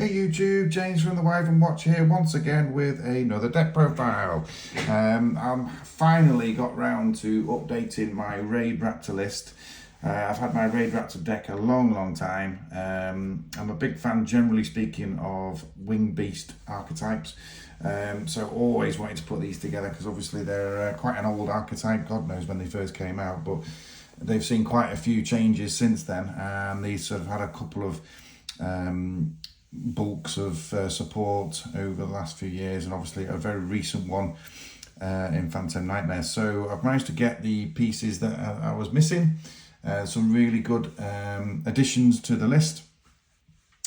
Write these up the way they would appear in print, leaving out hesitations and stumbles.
Hey YouTube, James from the Wyvern Watch here once again with another deck profile. I'm finally got round to updating my Raidraptor list. I've had my Raidraptor deck a long time. I'm a big fan, generally speaking, of winged beast archetypes. So always wanted to put these together because obviously they're quite an old archetype. God knows when they first came out, but they've seen quite a few changes since then, and these sort of had a couple of bulks of support over the last few years, and obviously a very recent one in Phantom Nightmare. So I've managed to get the pieces that I was missing, some really good additions to the list.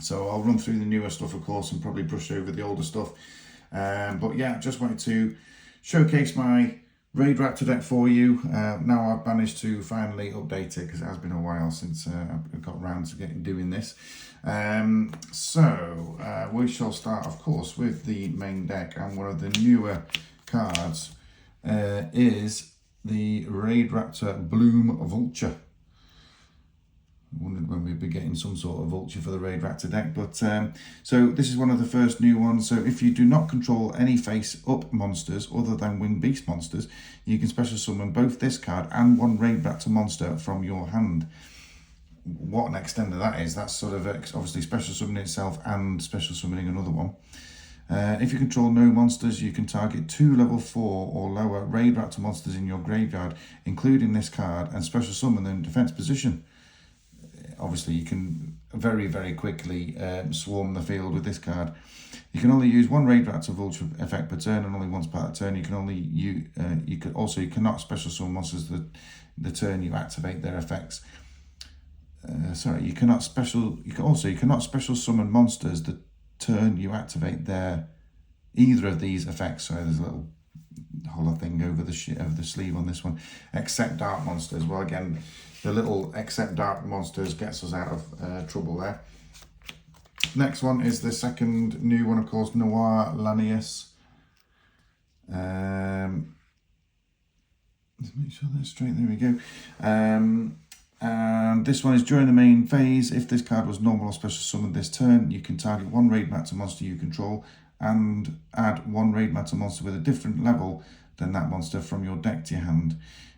So I'll run through the newer stuff, of course, and probably brush over the older stuff. But yeah, just wanted to showcase my Raidraptor deck for you. Now I've managed to finally update it because it has been a while since I got around to doing this. So we shall start, of course, with the main deck, and one of the newer cards is the Raidraptor Bloom Vulture. I wondered when we'd be getting some sort of Vulture for the Raidraptor deck, but so this is one of the first new ones. So if you do not control any face-up monsters other than winged beast monsters, you can special summon both this card and one Raidraptor monster from your hand. What an extender that is. That's sort of obviously special summoning itself and special summoning another one. If you control no monsters, you can target 2 level 4 or lower Raidraptor monsters in your graveyard, including this card, and special summon them in defense position. Obviously, you can very quickly swarm the field with this card. You can only use one Raidraptor Vulture effect per turn, and only once per turn. You can only you cannot special summon monsters the turn you activate their effects. You cannot special summon monsters the turn you activate either of these effects. So there's a little hollow thing over the sleeve on this one. Except dark monsters. Well, again, the little except dark monsters gets us out of trouble there. Next one is the second new one, of course, Noir Lanus. Let's make sure that's straight. There we go. And this one is during the main phase. If this card was normal or special summoned this turn, you can target one Raidraptor monster you control and add one Raidraptor monster with a different level than that monster from your deck to your hand.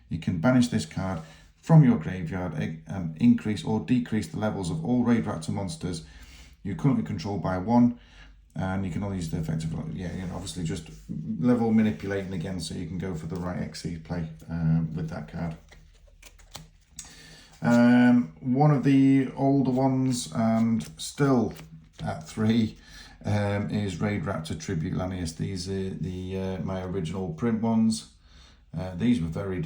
You can banish this card from your graveyard and increase or decrease the levels of all Raidraptor monsters you currently control by 1. And you can only use the effect of, obviously just level manipulating again, so you can go for the right XC play with that card. One of the older ones, and still at 3, is Raidraptor Tribute Lanus. These are my original print ones. These were very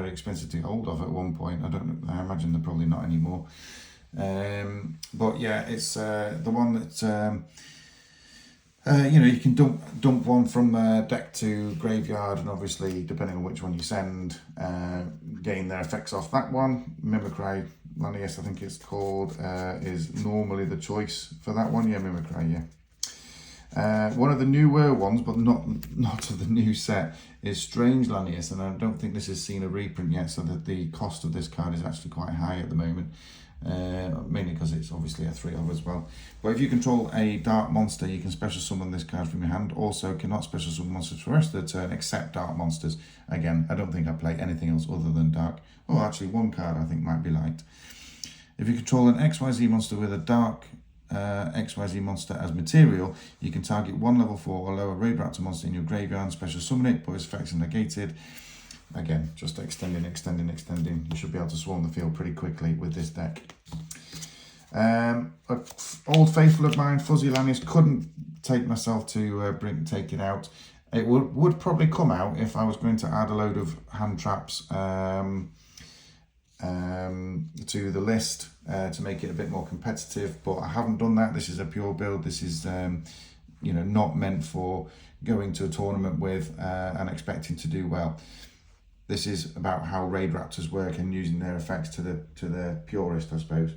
expensive to get hold of at one point. I imagine they're probably not anymore. But yeah, it's the one that you can dump one from deck to graveyard, and obviously depending on which one you send, gain their effects off that one. Mimicry Lanus, I think it's called, is normally the choice for that one. Yeah, Mimicry, yeah. One of the newer ones, but not of the new set, is Strange Lanus, and I don't think this has seen a reprint yet, so that the cost of this card is actually quite high at the moment. Mainly because it's obviously a 3/0 as well. But if you control a dark monster, you can special summon this card from your hand. Also cannot special summon monsters for the rest of the turn except dark monsters. Again, I don't think I play anything else other than dark. Oh, actually one card I think might be light. If you control an XYZ monster with a dark XYZ monster as material, you can target 1 level 4 or lower Raidraptor monster in your graveyard and special summon it, but its effects are negated. Again, just extending. You should be able to swarm the field pretty quickly with this deck. An old faithful of mine, Fuzzy Lanus, couldn't take myself to take it out. It would probably come out if I was going to add a load of hand traps to the list to make it a bit more competitive, but I haven't done that. This is a pure build. This is not meant for going to a tournament with and expecting to do well. This is about how Raidraptors work and using their effects to the purist, I suppose.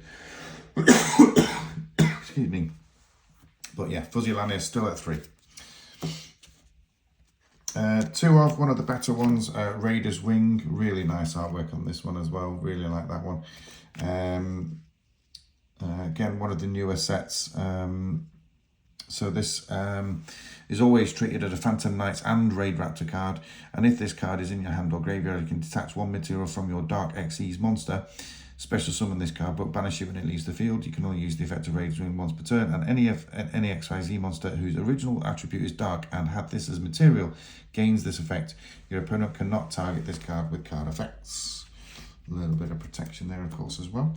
Excuse me. But yeah, Fuzzy Lanus still at 3. 2 of one of the better ones, Raider's Wing. Really nice artwork on this one as well. Really like that one. Again, one of the newer sets. So this is always treated as a Phantom Knights and Raidraptor card, and if this card is in your hand or graveyard, you can detach one material from your Dark Xyz monster, special summon this card, but banish it when it leaves the field. You can only use the effect of Raids Wound once per turn, and any XYZ monster whose original attribute is Dark and had this as material gains this effect. Your opponent cannot target this card with card effects. A little bit of protection there, of course, as well.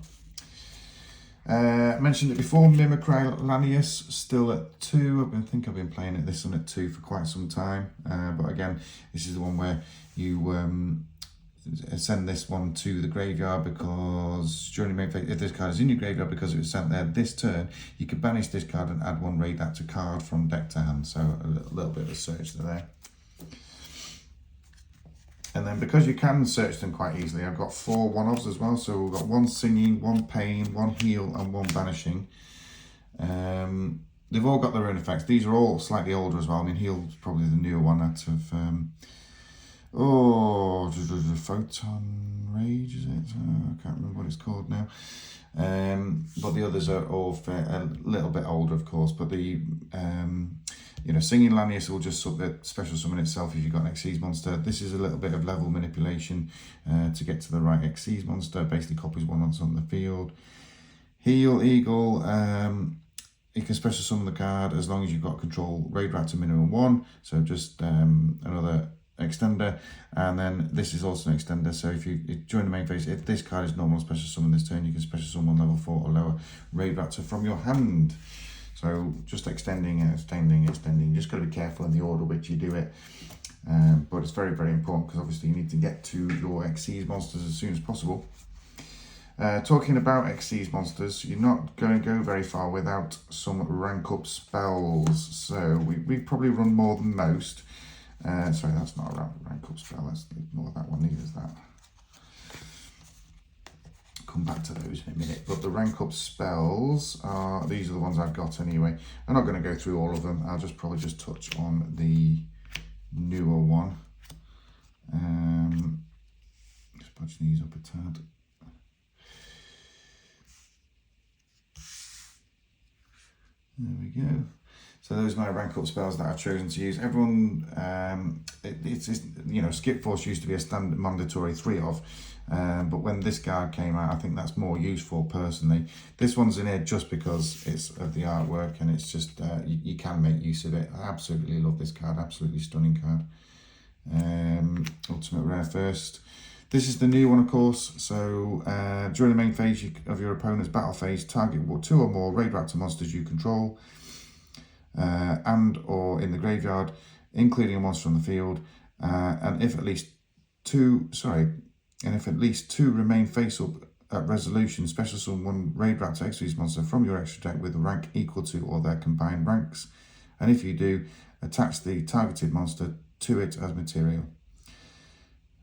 Mentioned it before, Mimicry Lanus still at 2. I think I've been playing it this one at 2 for quite some time, but again, this is the one where you send this one to the graveyard, because during the main phase, if this card is in your graveyard because it was sent there this turn, you can banish this card and add one Raidraptor card from deck to hand. So a little bit of a search there. And then because you can search them quite easily, I've got 4 one-offs as well. So we've got 1 singing, 1 pain, 1 heal, and 1 banishing. They've all got their own effects. These are all slightly older as well. I mean, heal's probably the newer one out of Photon Rage, is it? I can't remember what it's called now. But the others are all a little bit older, of course. But the Singing Lanus will just special summon itself if you've got an Xyz monster. This is a little bit of level manipulation to get to the right Xyz monster. Basically copies one on the field. Heal Eagle, you can special summon the card as long as you've got control Raidraptor minimum 1. So just another extender, and then this is also an extender. So if you join the main phase, if this card is normal special summon this turn, you can special summon level 4 or lower Raidraptor from your hand. So just extending. Just got to be careful in the order which you do it, but it's very, very important, because obviously you need to get to your Xyz monsters as soon as possible. Talking about Xyz monsters, you're not going to go very far without some rank up spells. So we probably run more than most. Sorry, that's not a rank up spell. Let's ignore that one. Neither is that. Come back to those in a minute. But the rank up spells are, these are the ones I've got anyway. I'm not going to go through all of them. I'll probably just touch on the newer one. Just punch these up a tad. There we go. So those are my rank up spells that I've chosen to use. Everyone, Skip Force used to be a standard mandatory 3 of, but when this card came out, I think that's more useful personally. This one's in here just because it's of the artwork, and it's just, you can make use of it. I absolutely love this card, absolutely stunning card. Ultimate Rare first. This is the new one, of course. So during the main phase of your opponent's battle phase, target 2 or more Raidraptor monsters you control, and or in the graveyard, including a monster on the field, and if at least 2 remain face up at resolution, special summon 1 Raidraptor Xyz monster from your extra deck with a rank equal to or their combined ranks, and if you do, attach the targeted monster to it as material.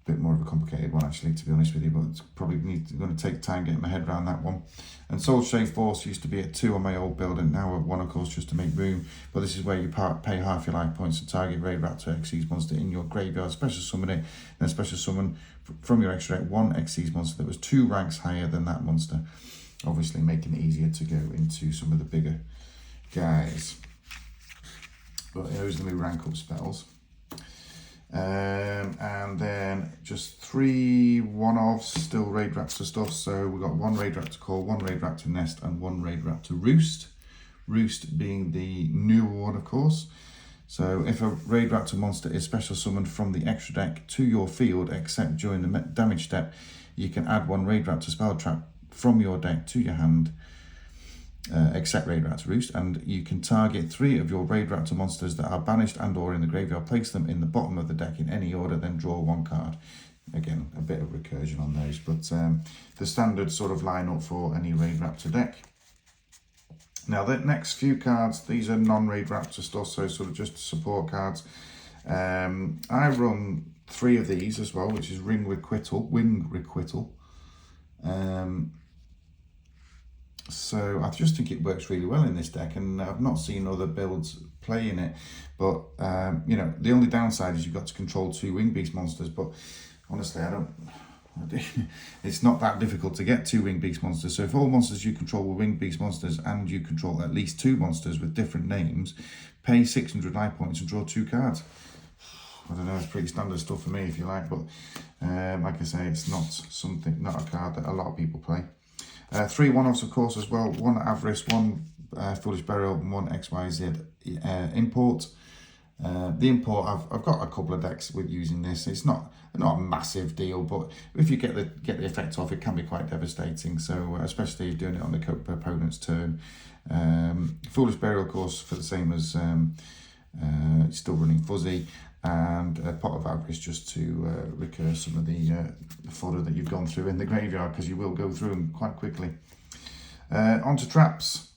Bit more of a complicated one, actually, to be honest with you, but it's probably going to take time getting my head around that one. And Soul Shave Force used to be at 2 on my old build, and now at 1, of course, just to make room. But this is where you pay half your life points to target Raidraptor Xyz monster in your graveyard, special summon it, and then special summon from your extra deck 1 Xyz monster that was 2 ranks higher than that monster, obviously making it easier to go into some of the bigger guys. But those are the rank up spells. And then just 3 one-offs, still Raidraptor stuff. So we've got 1 Raidraptor Call, 1 Raidraptor Nest, and 1 Raidraptor Roost. Roost being the newer one, of course. So if a Raidraptor monster is special summoned from the extra deck to your field, except during the damage step, you can add 1 Raidraptor spell trap from your deck to your hand, except Raidraptor Roost, and you can target 3 of your Raidraptor monsters that are banished and or in the graveyard, place them in the bottom of the deck in any order, then draw 1 card. Again, a bit of recursion on those, but the standard sort of lineup for any Raidraptor deck. Now the next few cards, these are non-Raidraptor stuff, so sort of just support cards. I run 3 of these as well, which is Wing Requital. So I just think it works really well in this deck, and I've not seen other builds playing it. But the only downside is you've got to control 2 Wing Beast monsters. But honestly, it's not that difficult to get 2 winged beast monsters. So if all monsters you control were winged beast monsters and you control at least 2 monsters with different names, pay 600 life points and draw 2 cards. I don't know, it's pretty standard stuff for me if you like, but like I say, it's not a card that a lot of people play. 3 one-offs of course as well, 1 Avarice, 1 Foolish Burial and 1 XYZ import. The import, I've got a couple of decks with using this. It's not a massive deal, but if you get the effect off, it can be quite devastating. So especially if you're doing it on the opponent's turn. Foolish Burial, of course, for the same as still running Fuzzy, and a Pot of Avarice just to recur some of the fodder that you've gone through in the graveyard, because you will go through them quite quickly. Onto traps.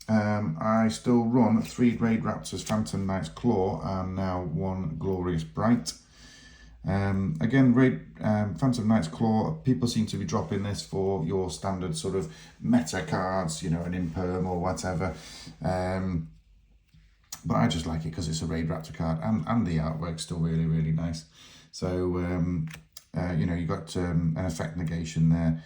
I still run 3 Raidraptors, Phantom Knight's Claw, and now 1 Glorious Bright. Again, Phantom Knight's Claw, people seem to be dropping this for your standard sort of meta cards, you know, an Imperm or whatever. But I just like it because it's a Raidraptor card, and the artwork's still really, really nice. So, you know, you've got an effect negation there.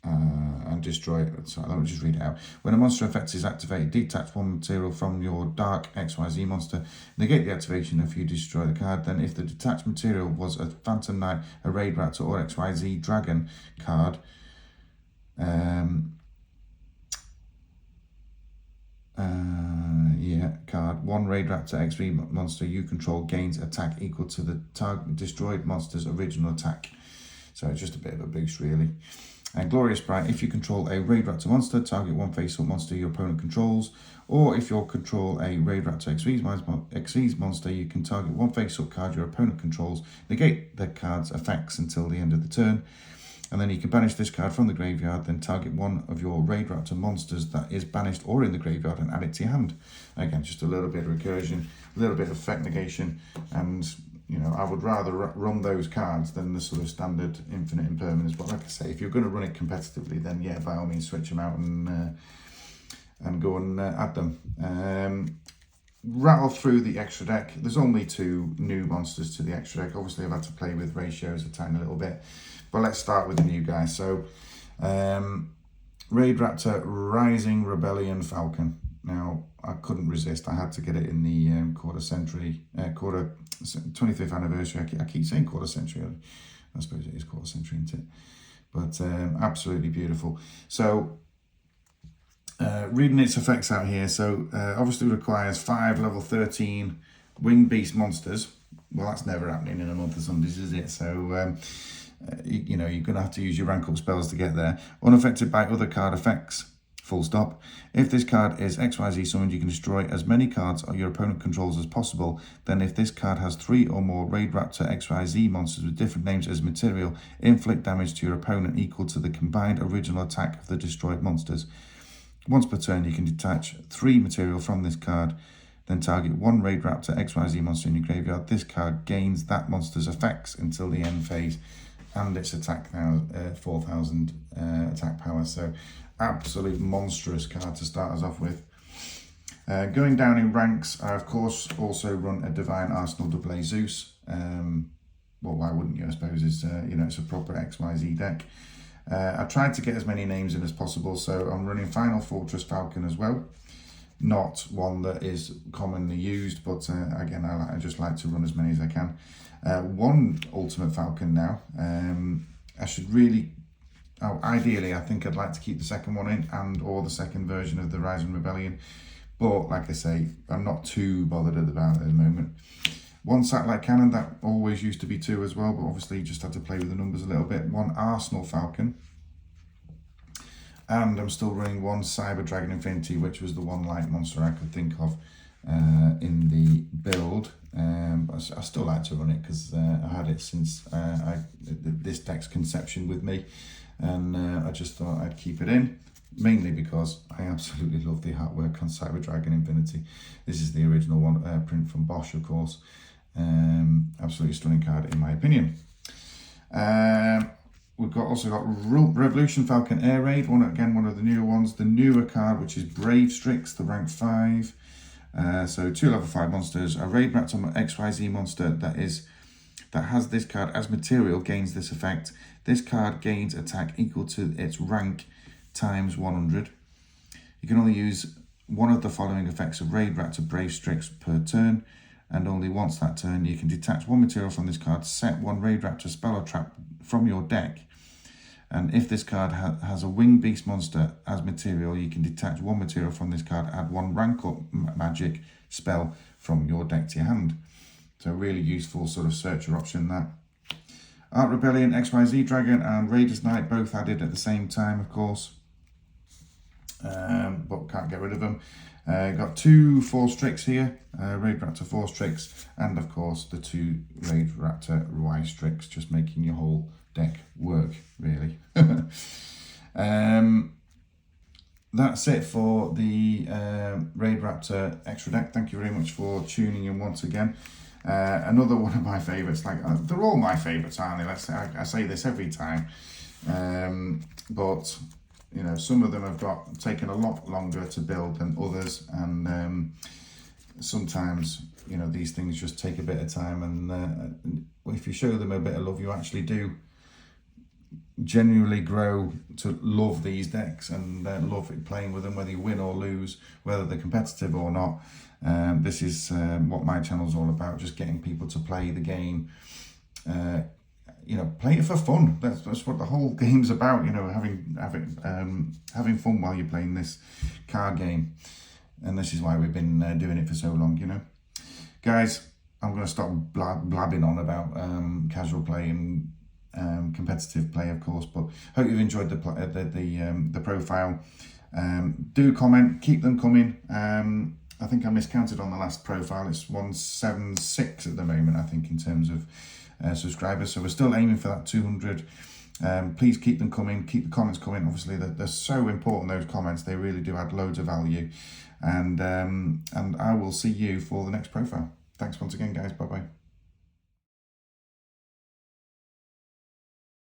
And destroy it. So let me just read it out. When a monster effect is activated, detach 1 material from your dark XYZ monster, negate the activation if you destroy the card. Then if the detached material was a Phantom Knight, a Raidraptor or XYZ Dragon card, card, 1 Raidraptor XV monster you control gains attack equal to the target destroyed monster's original attack. So it's just a bit of a boost really. And Glorious Bright, if you control a Raidraptor monster, target 1 face-up monster your opponent controls, or if you control a Raidraptor XV's monster, you can target 1 face-up card your opponent controls, negate the card's effects until the end of the turn, and then you can banish this card from the graveyard, then target 1 of your Raidraptor monsters that is banished or in the graveyard and add it to your hand. Again, just a little bit of recursion, a little bit of effect negation, and you know, I would rather run those cards than the sort of standard infinite impermanence. But like I say, if you're going to run it competitively, then yeah, by all means switch them out and go and add them. Rattle through the extra deck. There's only 2 new monsters to the extra deck. Obviously, I've had to play with ratios a tiny little bit, but let's start with the new guy. So, Raidraptor Rising Rebellion Falcon. Now, I couldn't resist. I had to get it in the 25th anniversary. I keep saying quarter century. I suppose it is quarter century, isn't it? But absolutely beautiful. So, reading its effects out here. So, obviously requires 5 level 13 winged beast monsters. Well, that's never happening in a month of Sundays, is it? So, you know, you're going to have to use your rank up spells to get there. Unaffected by other card effects. Full stop. If this card is XYZ summoned, you can destroy as many cards your opponent controls as possible. Then if this card has 3 or more Raidraptor XYZ monsters with different names as material, inflict damage to your opponent equal to the combined original attack of the destroyed monsters. Once per turn, you can detach 3 material from this card, then target 1 Raidraptor XYZ monster in your graveyard. This card gains that monster's effects until the end phase, and its attack now 4,000 attack power. So absolute monstrous card to start us off with. Going down in ranks, I of course also run a Divine Arsenal Double Zeus. Well, why wouldn't you? I suppose it's you know, it's a proper XYZ deck. I tried to get as many names in as possible, so I'm running Final Fortress Falcon as well. Not one that is commonly used, but again, I just like to run as many as I can. 1 Ultimate Falcon now. I should really, ideally, I think I'd like to keep the second one in, and or the second version of the Rising Rebellion. But like I say, I'm not too bothered about it at the moment. 1 Satellite Cannon, that always used to be 2 as well, but obviously you just had to play with the numbers a little bit. 1 Arsenal Falcon. And I'm still running 1 Cyber Dragon Infinity, which was the 1 light monster I could think of in the build. I still like to run it because I had it since this deck's conception with me, and I just thought I'd keep it in, mainly because I absolutely love the artwork on Cyber Dragon Infinity. This is the original one, print from Bosch, of course. Absolutely stunning card in my opinion. We've also got Revolution Falcon Air Raid, one of the newer ones. The newer card, which is Brave Strix, the rank 5. So 2 level 5 monsters, a Raidraptor XYZ monster that that has this card as material gains this effect. This card gains attack equal to its rank times 100. You can only use one of the following effects of Raidraptor Brave Strix per turn, and only once that turn. You can detach one material from this card, set one Raidraptor spell or trap from your deck, and if this card has a winged beast monster as material, you can detach one material from this card, add one rankup magic spell from your deck to your hand. So really useful sort of searcher option that. Art Rebellion, XYZ Dragon and Raiders Knight both added at the same time, of course, but can't get rid of them. Got 2 Force Tricks here, Raidraptor Force Tricks, and of course the 2 Raidraptor Rise Tricks, just making your whole deck work, really. That's it for the Raidraptor extra deck. Thank you very much for tuning in once again. Another one of my favourites, like they're all my favourites, aren't they? I say this every time, but you know, some of them have taken a lot longer to build than others, and sometimes, you know, these things just take a bit of time, and if you show them a bit of love, you actually do genuinely grow to love these decks and love playing with them, whether you win or lose, whether they're competitive or not. This is what my channel's all about, just getting people to play the game. You know, play it for fun. That's what the whole game's about. You know, having fun while you're playing this card game, and this is why we've been doing it for so long. You know, guys, I'm going to stop blabbing on about casual play and competitive play, of course. But hope you've enjoyed the profile. Do comment, keep them coming. I think I miscounted on the last profile. It's 176 at the moment, I think, in terms of subscribers, so we're still aiming for that 200. Please keep them coming, keep the comments coming. Obviously they're so important, those comments, they really do add loads of value, and I will see you for the next profile. Thanks once again, guys. Bye bye.